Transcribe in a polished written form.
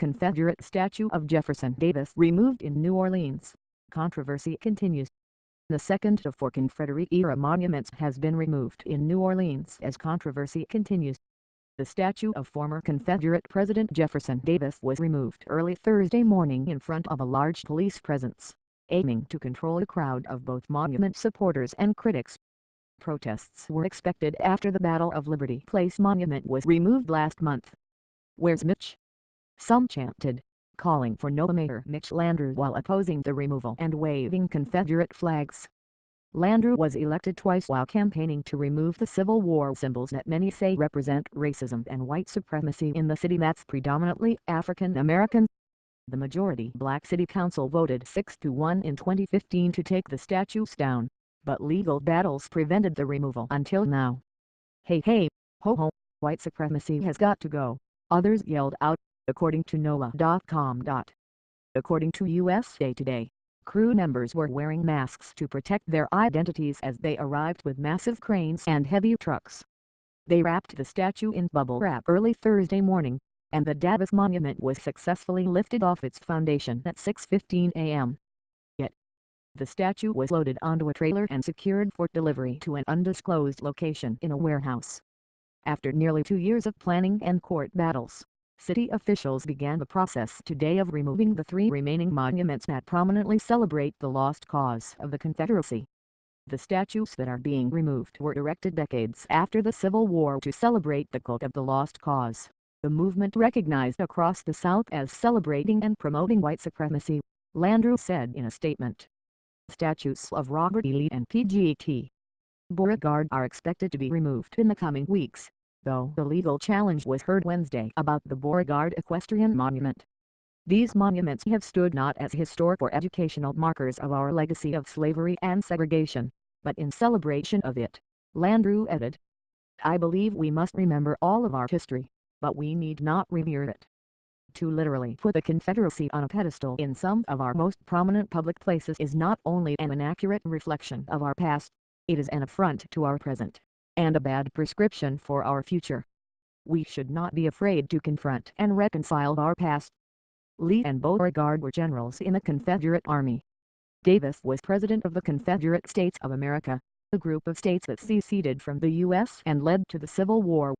Confederate statue of Jefferson Davis removed in New Orleans. Controversy continues. The second of 4 Confederate-era monuments has been removed in New Orleans as controversy continues. The statue of former Confederate President Jefferson Davis was removed early Thursday morning in front of a large police presence, aiming to control a crowd of both monument supporters and critics. Protests were expected after the Battle of Liberty Place monument was removed last month. "Where's Mitch?" some chanted, calling for no Mayor Mitch Landrieu while opposing the removal and waving Confederate flags. Landrieu was elected twice while campaigning to remove the Civil War symbols that many say represent racism and white supremacy in the city that's predominantly African American. The majority Black City Council voted 6-1 in 2015 to take the statues down, but legal battles prevented the removal until now. "Hey hey, ho ho, white supremacy has got to go," others yelled out, according to NOLA.com. According to USA Today, crew members were wearing masks to protect their identities as they arrived with massive cranes and heavy trucks. They wrapped the statue in bubble wrap early Thursday morning, and the Davis monument was successfully lifted off its foundation at 6:15 a.m. Yet, the statue was loaded onto a trailer and secured for delivery to an undisclosed location in a warehouse. After nearly 2 years of planning and court battles, city officials began the process today of removing the 3 remaining monuments that prominently celebrate the lost cause of the Confederacy. The statues that are being removed were erected decades after the Civil War to celebrate the cult of the lost cause, the movement recognized across the South as celebrating and promoting white supremacy, Landrieu said in a statement. Statues of Robert E. Lee and P.G.T. Beauregard are expected to be removed in the coming weeks, though the legal challenge was heard Wednesday about the Beauregard Equestrian Monument. "These monuments have stood not as historic or educational markers of our legacy of slavery and segregation, but in celebration of it," Landrieu added. "I believe we must remember all of our history, but we need not revere it. To literally put the Confederacy on a pedestal in some of our most prominent public places is not only an inaccurate reflection of our past, it is an affront to our present, and a bad prescription for our future. We should not be afraid to confront and reconcile our past." Lee and Beauregard were generals in the Confederate Army. Davis was president of the Confederate States of America, a group of states that seceded from the U.S. and led to the Civil War.